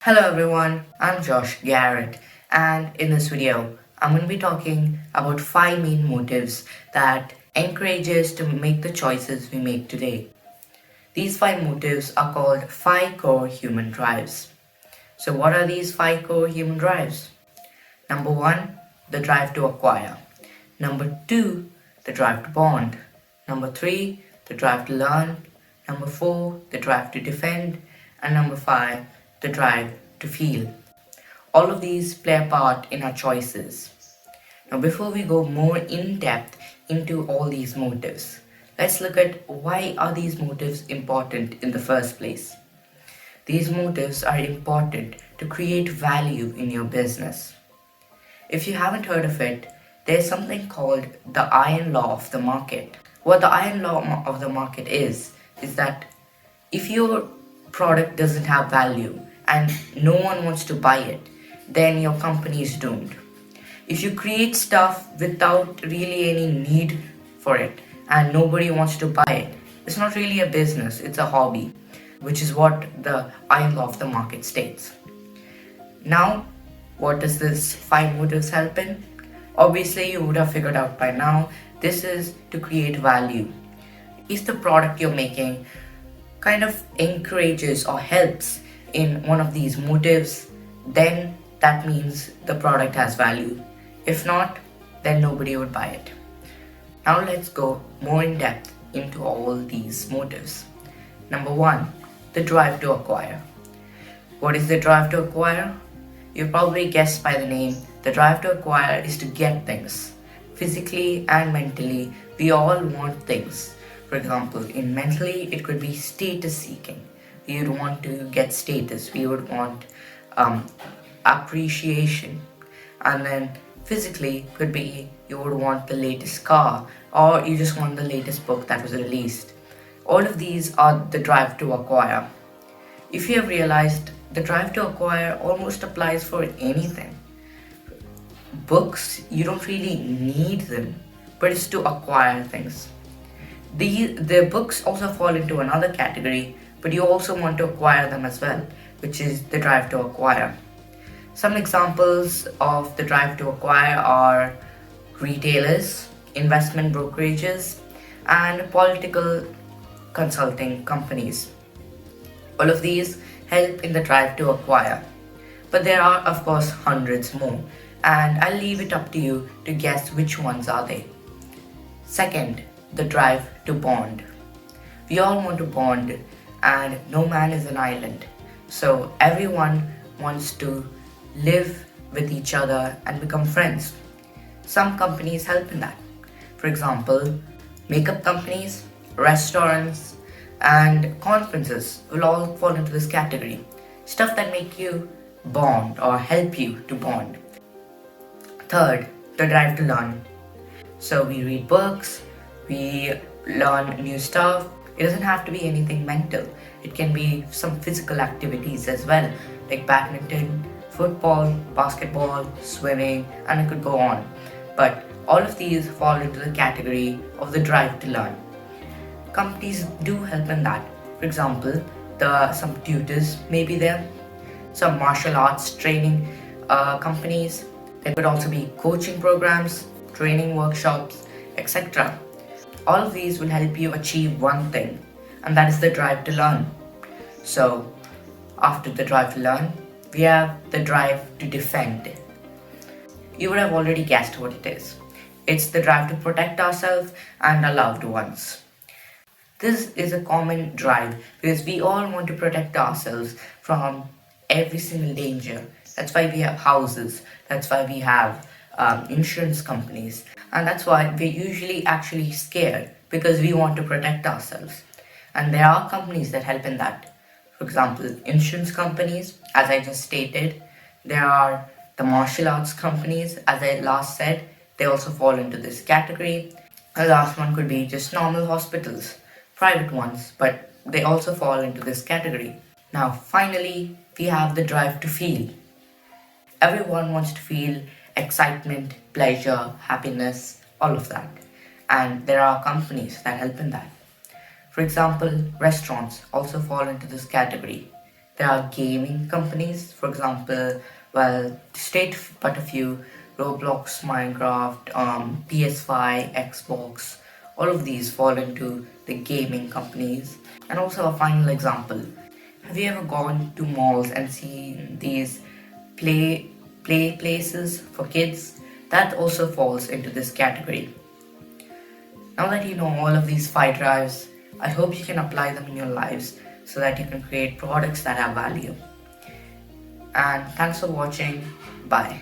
Hello everyone, I'm Josh Garrett, and in this video, I'm going to be talking about 5 main motives that encourage us to make the choices we make today. These 5 motives are called 5 core human drives. So what are these 5 core human drives? Number 1, the drive to acquire. Number 2, the drive to bond. Number 3, the drive to learn. Number 4, the drive to defend. And number 5, the drive to feel. All of these play a part in our choices. Now, before we go more in depth into all these motives, let's look at why are these motives important in the first place. These motives are important to create value in your business. If you haven't heard of it, there's something called the iron law of the market. What the iron law of the market is that if your product doesn't have value and no one wants to buy it, then your company is doomed. If you create stuff without really any need for it and nobody wants to buy it, it's not really a business, it's a hobby, which is what the iron law of the market states. Now, what does this 5 motives help in? Obviously, you would have figured out by now, this is to create value. If the product you're making kind of encourages or helps in one of these motives, then that means the product has value. If not, then nobody would buy it. Now let's go more in depth into all these motives. Number 1, the drive to acquire. What is the drive to acquire? You've probably guessed by the name, the drive to acquire is to get things. Physically and mentally, we all want things. For example, in mentally, it could be status seeking. We would want to get status, we would want appreciation. And then physically, could be you would want the latest car or you just want the latest book that was released. All of these are the drive to acquire. If you have realized, the drive to acquire almost applies for anything. Books, you don't really need them, but it's to acquire things. The books also fall into another category, but you also want to acquire them as well, which is the drive to acquire. Some examples of the drive to acquire are retailers, investment brokerages, and political consulting companies. All of these help in the drive to acquire. But there are, of course, hundreds more, and I'll leave it up to you to guess which ones are they. Second, the drive to bond. We all want to bond, and no man is an island. So everyone wants to live with each other and become friends. Some companies help in that. For example, makeup companies, restaurants, and conferences will all fall into this category. Stuff that make you bond or help you to bond. Third, the drive to learn. So we read books, we learn new stuff. It doesn't have to be anything mental. It can be some physical activities as well, like badminton, football, basketball, swimming, and it could go on. But all of these fall into the category of the drive to learn. Companies do help in that. For example, some tutors may be there, some martial arts training companies. There could also be coaching programs, training workshops, etc. All of these will help you achieve one thing, and that is the drive to learn. So, after the drive to learn, we have the drive to defend. You would have already guessed what it is. It's the drive to protect ourselves and our loved ones. This is a common drive because we all want to protect ourselves from every single danger. That's why we have houses, that's why we have insurance companies, and that's why we're usually actually scared because we want to protect ourselves. And there are companies that help in that. For example, insurance companies, as I just stated, there are the martial arts companies, as I last said, they also fall into this category. The last one could be just normal hospitals, private ones, but they also fall into this category. Now, finally, we have the drive to feel. Everyone wants to feel excitement, pleasure, happiness, all of that. And there are companies that help in that. For example, restaurants also fall into this category. There are gaming companies, for example, well, to state but a few: Roblox, Minecraft, PS5, Xbox. All of these fall into the gaming companies. And also a final example: have you ever gone to malls and seen these play places for kids? That also falls into this category. Now that you know all of these 5 drives, I hope you can apply them in your lives so that you can create products that have value. And thanks for watching. Bye.